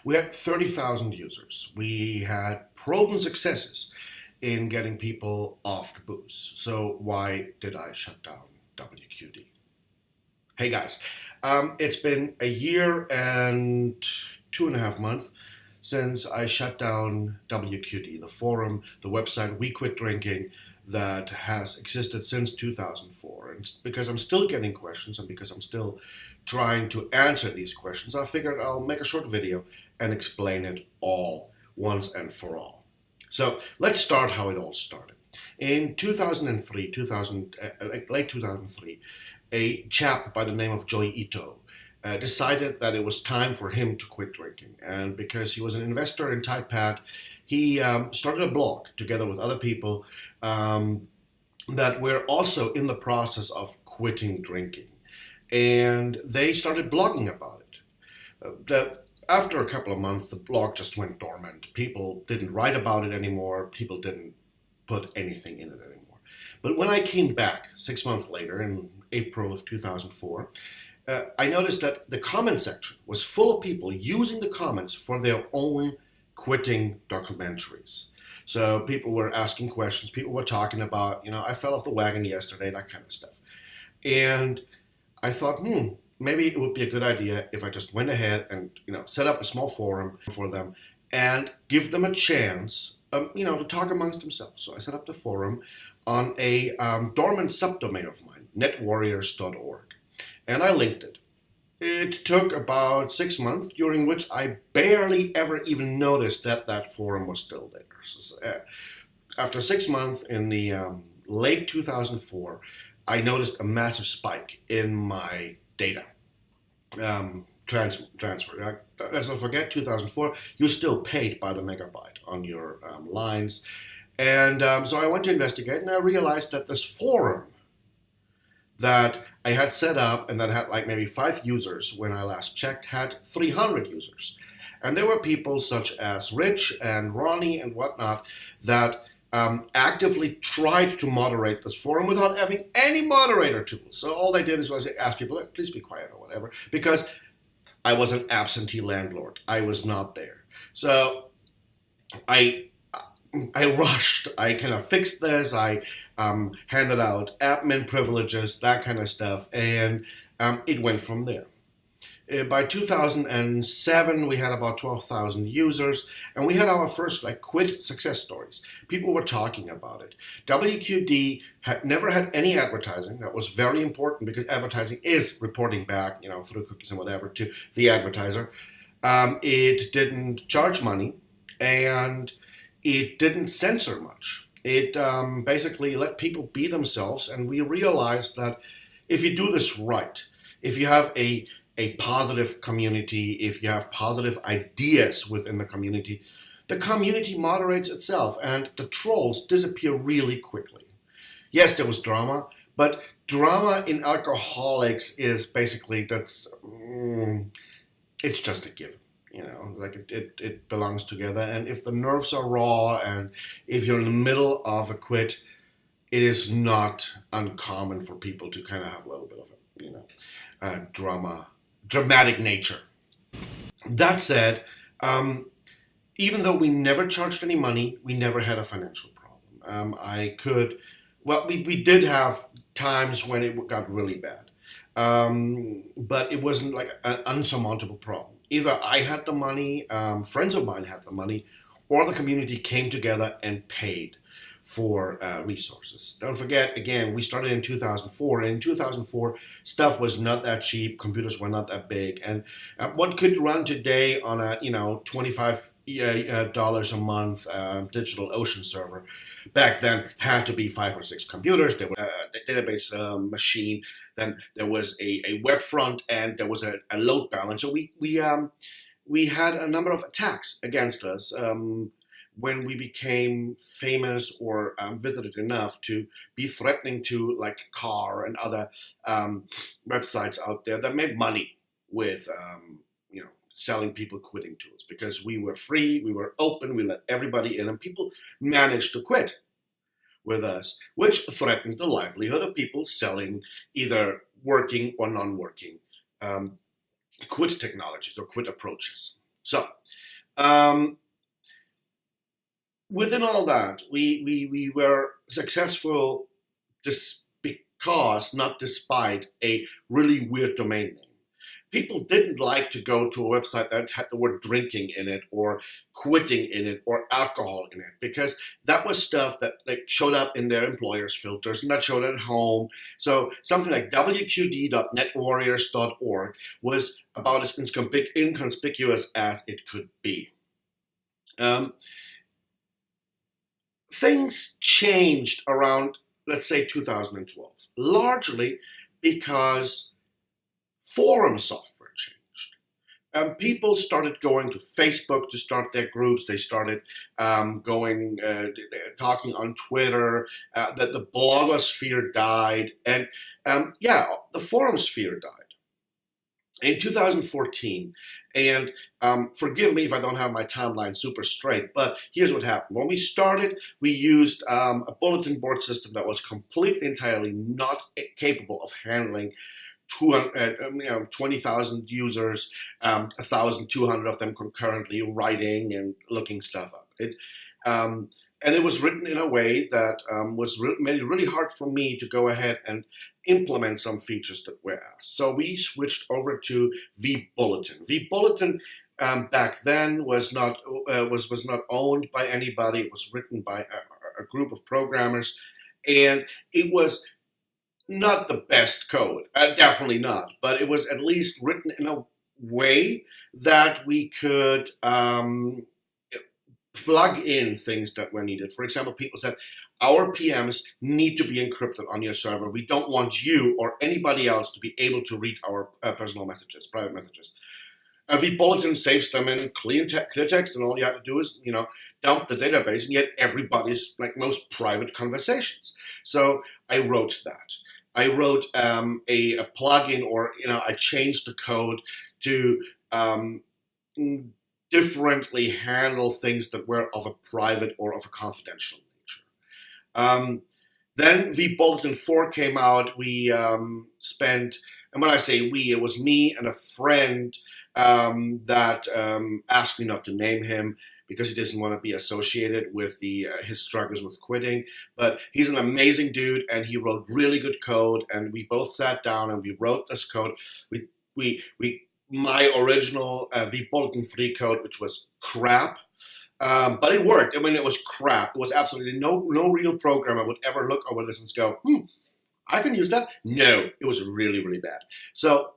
We had 30,000 users. We had proven successes in getting people off the booze. So why did I shut down WQD? Hey guys, it's been a year and 2.5 months since I shut down WQD, the forum, the website We Quit Drinking that has existed since 2004. And because I'm still getting questions and because I'm still trying to answer these questions, I figured I'll make a short video and explain it all once and for all. So let's start how it all started. In 2003, late 2003, a chap by the name of Joey Ito decided that it was time for him to quit drinking. And because he was an investor in TypePad, he started a blog together with other people that were also in the process of quitting drinking. And they started blogging about it. After a couple of months, the blog just went dormant. People didn't write about it anymore. People didn't put anything in it anymore. But when I came back 6 months later, in April of 2004, I noticed that the comment section was full of people using the comments for their own quitting documentaries. So people were asking questions, people were talking about, I fell off the wagon yesterday, that kind of stuff. And I thought, maybe it would be a good idea if I just went ahead and, set up a small forum for them and give them a chance, to talk amongst themselves. So I set up the forum on a dormant subdomain of mine, netwarriors.org. And I linked it. It took about 6 months, during which I barely ever even noticed that that forum was still there. So, after 6 months in the late 2004, I noticed a massive spike in my data transfer. Let's not forget, 2004, you're still paid by the megabyte on your lines. And so I went to investigate, and I realized that this forum that I had set up and that had like maybe 5 users when I last checked had 300 users. And there were people such as Rich and Ronnie and whatnot that actively tried to moderate this forum without having any moderator tools. So all they did was ask people, please be quiet or whatever, because I was an absentee landlord. I was not there. So I rushed. I kind of fixed this. I handed out admin privileges, that kind of stuff, and it went from there. By 2007, we had about 12,000 users, and we had our first quit success stories. People were talking about it. WQD had never had any advertising. That was very important because advertising is reporting back, through cookies and whatever, to the advertiser. It didn't charge money, and it didn't censor much. It basically let people be themselves, and we realized that if you do this right, if you have a positive community, if you have positive ideas within the community moderates itself, and the trolls disappear really quickly. Yes, there was drama, but drama in alcoholics is basically, it's just a given. It belongs together. And if the nerves are raw and if you're in the middle of a quit, it is not uncommon for people to kind of have a little bit of a, dramatic nature. That said, even though we never charged any money, we never had a financial problem. We did have times when it got really bad. But it wasn't like an unsurmountable problem. Either I had the money, friends of mine had the money, or the community came together and paid for resources. Don't forget, again, we started in 2004, and in 2004, stuff was not that cheap, computers were not that big, and what could run today on a, $25 a month DigitalOcean server, back then had to be 5 or 6 computers. There was a database machine, then there was a web front, and there was a load balancer. We had a number of attacks against us when we became famous or visited enough to be threatening to like Car and other websites out there that made money with selling people quitting tools, because we were free, we were open, we let everybody in, and people managed to quit with us, which threatened the livelihood of people selling either working or non-working quit technologies or quit approaches. So, um, within all that, we were successful because, not despite, a really weird domain name. People didn't like to go to a website that had the word drinking in it or quitting in it or alcohol in it, because that was stuff that like showed up in their employers filters and that showed at home. So something like wqd.netwarriors.org was about as inconspicuous as it could be. Um, Things changed around, let's say, 2012, largely because forum software changed. People started going to Facebook to start their groups. They started talking on Twitter. That the blogosphere died, and the forum sphere died in 2014. And forgive me if I don't have my timeline super straight, but here's what happened. When we started, we used a bulletin board system that was completely, entirely not capable of handling 20,000 users, 1,200 of them concurrently writing and looking stuff up. And it was written in a way that made it really hard for me to go ahead and implement some features that were asked. So we switched over to vBulletin. vBulletin back then was not owned by anybody. It was written by a group of programmers, and it was not the best code, definitely not, but it was at least written in a way that we could plug in things that were needed. For example, people said, our PMs need to be encrypted on your server. We don't want you or anybody else to be able to read our personal messages, private messages. vBulletin saves them in clear text, and all you have to do is, dump the database and get everybody's most private conversations. So I wrote that. I wrote a plugin, or I changed the code to differently handle things that were of a private or of a confidential nature. Then vBulletin 4 came out. We spent, and when I say we, it was me and a friend that asked me not to name him because he doesn't want to be associated with his struggles with quitting. But he's an amazing dude, and he wrote really good code. And we both sat down and we wrote this code. My original vBulletin 3 code, which was crap, but it worked. I mean, it was crap. It was absolutely no real programmer would ever look over this and go, I can use that. No, it was really, really bad. So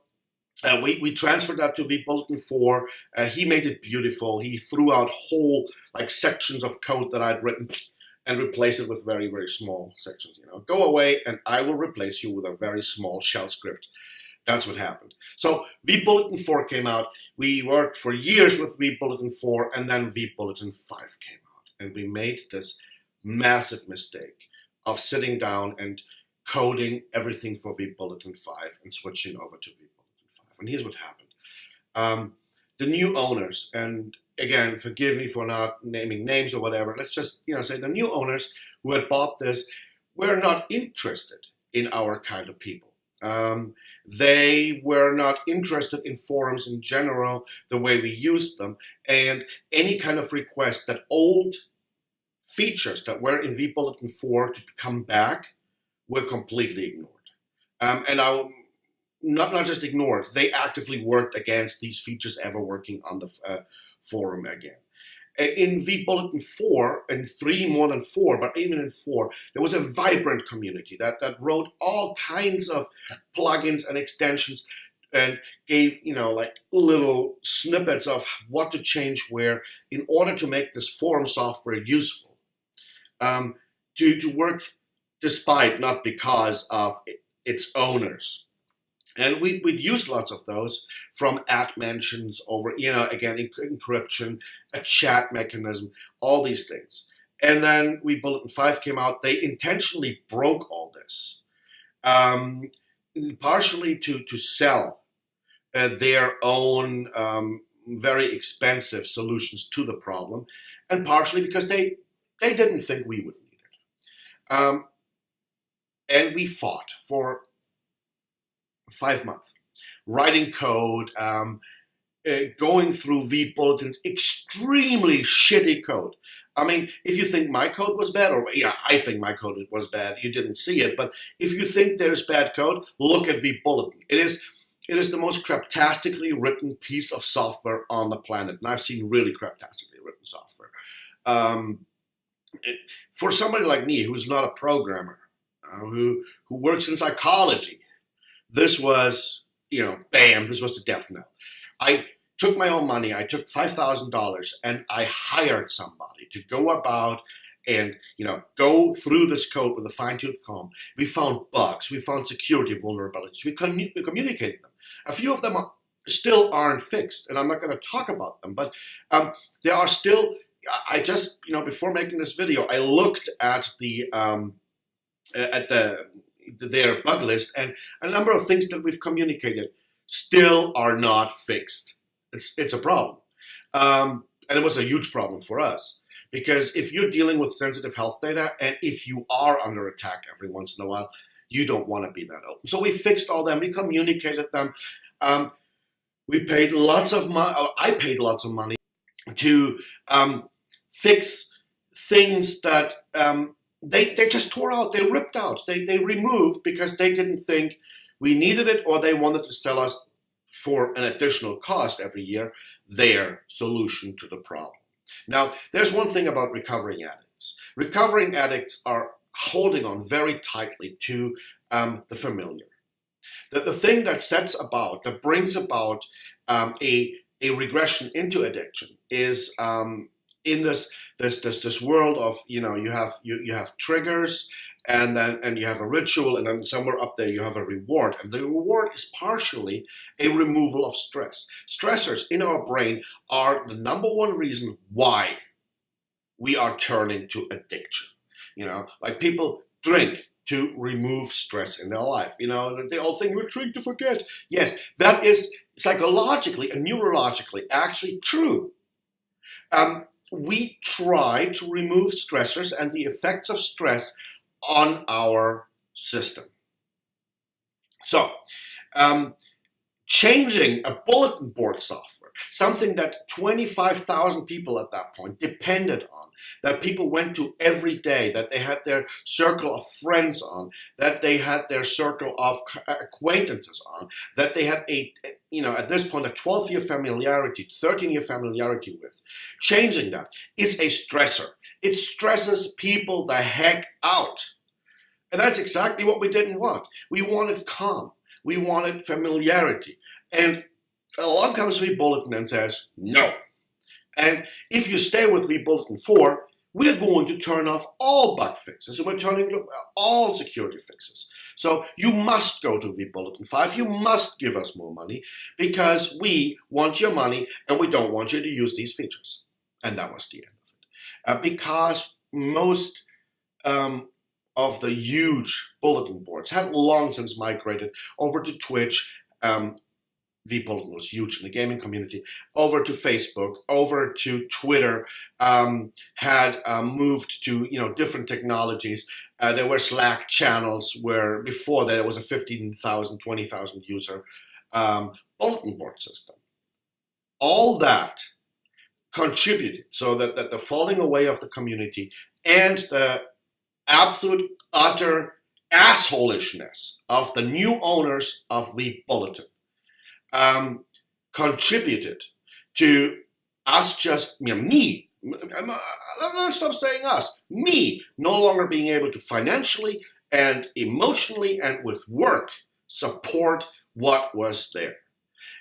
we transferred that to vBulletin 4. He made it beautiful. He threw out whole sections of code that I'd written and replaced it with very, very small sections. Go away and I will replace you with a very small shell script. That's what happened. So vBulletin 4 came out. We worked for years with vBulletin 4, and then vBulletin 5 came out. And we made this massive mistake of sitting down and coding everything for vBulletin 5 and switching over to vBulletin 5. And here's what happened. The new owners, and again, forgive me for not naming names or whatever, let's just say the new owners who had bought this were not interested in our kind of people. They were not interested in forums in general, the way we used them, and any kind of request that old features that were in vBulletin 4 to come back were completely ignored. And not just ignored, they actively worked against these features ever working on the forum again. In vBulletin 4, and 3 more than 4, but even in 4, there was a vibrant community that wrote all kinds of plugins and extensions and gave, little snippets of what to change where in order to make this forum software useful, to work despite, not because of its owners. And we'd use lots of those, from at mentions over, again, encryption, a chat mechanism, all these things. And then vBulletin 5 came out. They intentionally broke all this, partially to sell their own very expensive solutions to the problem, and partially because they didn't think we would need it. And we fought for 5 months, writing code, going through vBulletin's extremely shitty code. I mean, if you think my code was bad, or yeah, I think my code was bad, you didn't see it, but if you think there's bad code, look at vBulletin. It is the most craptastically written piece of software on the planet, and I've seen really craptastically written software. For somebody like me, who's not a programmer, who works in psychology, this was, bam, this was the death knell. I took my own money, I took $5,000, and I hired somebody to go about and go through this code with a fine-tooth comb. We found bugs, we found security vulnerabilities, we communicated them. A few of them still aren't fixed, and I'm not going to talk about them, but there are still. I just, before making this video, I looked at their bug list, and a number of things that we've communicated still are not fixed. It's a problem, and it was a huge problem for us, because if you're dealing with sensitive health data, and if you are under attack every once in a while, you don't want to be that open. So we fixed all them. We communicated them. We paid lots of money. I paid lots of money to fix things that they just tore out, they ripped out, they removed because they didn't think we needed it, or they wanted to sell us for an additional cost every year their solution to the problem. Now, there's one thing about recovering addicts. Recovering addicts are holding on very tightly to the familiar. The thing that brings about a regression into addiction is in this world of you have triggers, and you have a ritual, and then somewhere up there you have a reward, and the reward is partially a removal of stress. Stressors in our brain are the number one reason why we are turning to addiction. Like people drink to remove stress in their life. They all think we're trying to forget. Yes, that is psychologically and neurologically actually true. We try to remove stressors and the effects of stress on our system. So, changing a bulletin board software, something that 25,000 people at that point depended on, that people went to every day, that they had their circle of friends on, that they had their circle of acquaintances on, that they had at this point, a 12-year familiarity, 13-year familiarity with. Changing that is a stressor. It stresses people the heck out. And that's exactly what we didn't want. We wanted calm. We wanted familiarity. And along comes vBulletin and says, no. And if you stay with vBulletin 4, we're going to turn off all bug fixes, and we're turning off all security fixes. So you must go to vBulletin 5. You must give us more money, because we want your money and we don't want you to use these features. And that was the end of it. Because most of the huge bulletin boards had long since migrated over to Twitch. vBulletin was huge in the gaming community, over to Facebook, over to Twitter, had moved to different technologies. There were Slack channels where before that it was a 15,000, 20,000 user bulletin board system. All that contributed so that the falling away of the community and the absolute utter assholishness of the new owners of vBulletin contributed to us me, let's stop saying us, me no longer being able to financially and emotionally and with work support what was there.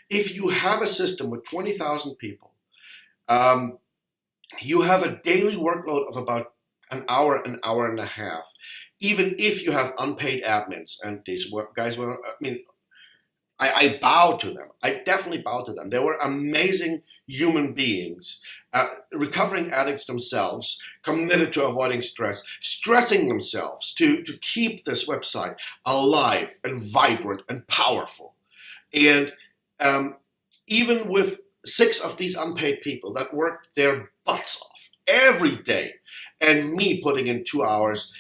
If you have a system with 20,000 people, you have a daily workload of about an hour and a half. Even if you have unpaid admins, and these guys were, I bow to them. I definitely bow to them. They were amazing human beings, recovering addicts themselves, committed to avoiding stress, stressing themselves to keep this website alive and vibrant and powerful. And even with 6 of these unpaid people that worked their butts off every day, and me putting in 2 hours,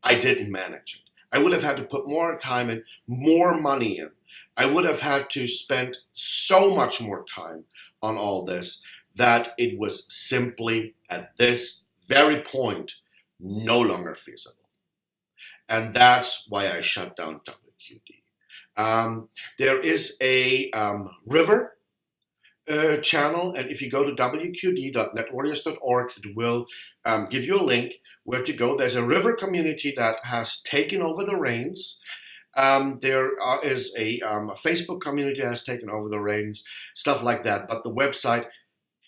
I didn't manage it. I would have had to put more time in, more money in. I would have had to spend so much more time on all this that it was simply at this very point no longer feasible. And that's why I shut down WQD. There is a river channel, and if you go to wqd.netwarriors.org, it will give you a link where to go. There's a river community that has taken over the reins. There is a Facebook community that has taken over the reins, stuff like that. But the website,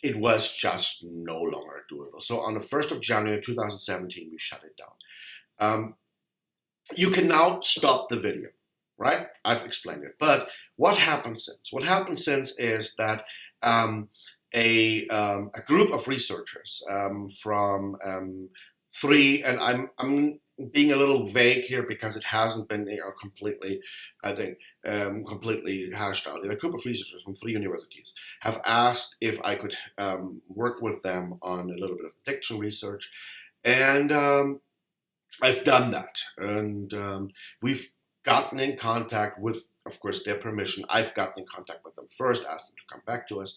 it was just no longer doable. So on the 1st of January 2017, we shut it down. You can now stop the video, right? I've explained it. But what happened since? What happened since is that a group of researchers from three, and I'm being a little vague here because it hasn't been completely, I think, completely hashed out. A group of researchers from 3 universities have asked if I could work with them on a little bit of addiction research, and I've done that, and we've gotten in contact with, of course, their permission. I've gotten in contact with them first, asked them to come back to us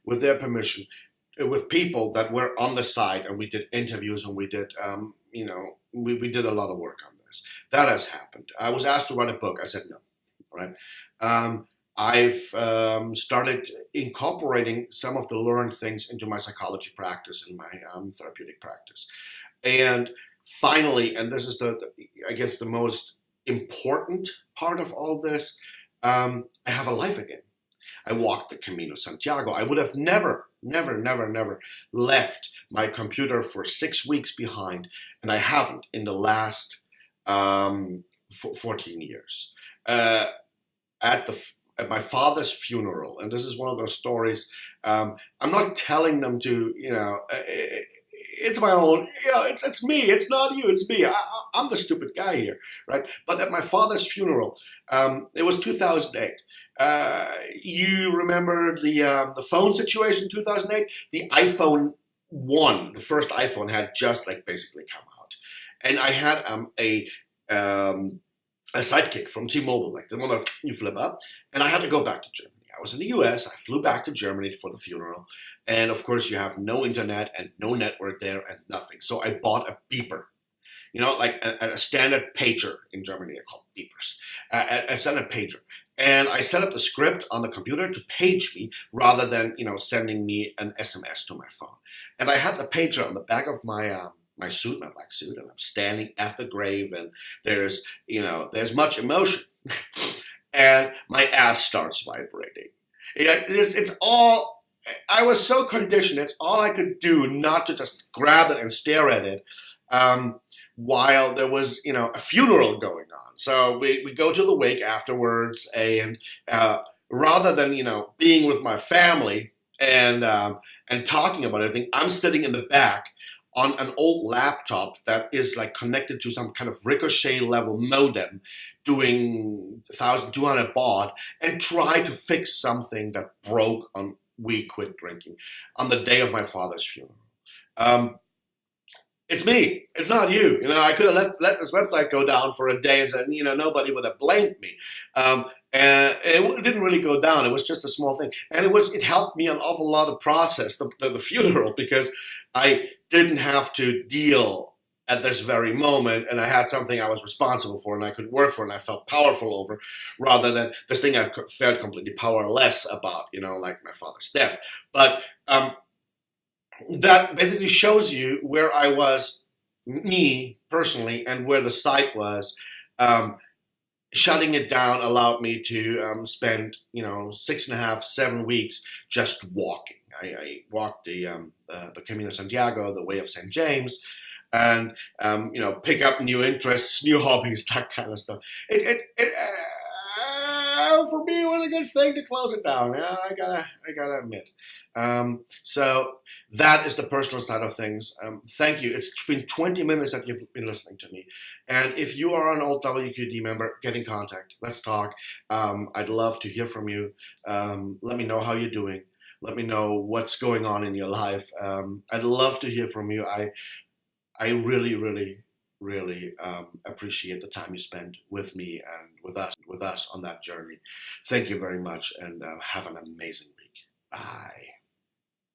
with their permission, with people that were on the site, and we did interviews, and we did, we did a lot of work on this. That has happened. I was asked to write a book. I said no, right? I've started incorporating some of the learned things into my psychology practice and my therapeutic practice. And finally, and this is I guess the most important part of all this, I have a life again. I walked the Camino Santiago. I would have never left my computer for 6 weeks behind, and I haven't in the last 14 years. At my father's funeral, and this is one of those stories, I'm not telling them to, it's my own, it's me, it's not you, it's me. I'm the stupid guy here, right? But at my father's funeral, it was 2008. You remember the phone situation in 2008? The iPhone 1, the first iPhone, had just basically come out. And I had a sidekick from T-Mobile, the one that you flip up, and I had to go back to Germany. I was in the US, I flew back to Germany for the funeral, and of course you have no internet and no network there and nothing. So I bought a beeper, a standard pager. In Germany they're called beepers, a standard pager. And I set up the script on the computer to page me rather than, sending me an SMS to my phone. And I had the pager on the back of my my suit, my black suit, and I'm standing at the grave, and there's much emotion. And my ass starts vibrating. It's all, I was so conditioned, it's all I could do not to just grab it and stare at it while there was, a funeral going on. So we go to the wake afterwards, and rather than, being with my family and talking about everything, I'm sitting in the back on an old laptop that is connected to some kind of ricochet level modem doing 1,200 baud, and try to fix something that broke on We Quit Drinking on the day of my father's funeral. It's me. It's not you. I could have let this website go down for a day and said, nobody would have blamed me. And it didn't really go down. It was just a small thing. And it helped me an awful lot to process the funeral, because I didn't have to deal at this very moment, and I had something I was responsible for and I could work for and I felt powerful over, rather than this thing I felt completely powerless about, like my father's death. But that basically shows you where I was, me personally, and where the site was. Shutting it down allowed me to spend, 6.5, 7 weeks just walking. I walked the Camino Santiago, the Way of St. James, and pick up new interests, new hobbies, that kind of stuff. For me, it was a good thing to close it down. I gotta admit. So that is the personal side of things. Thank you. It's been 20 minutes that you've been listening to me. And if you are an old WQD member, get in contact. Let's talk. I'd love to hear from you. Let me know how you're doing. Let me know what's going on in your life. I'd love to hear from you. I really appreciate the time you spent with me and with us on that journey. Thank you very much, and have an amazing week. Bye.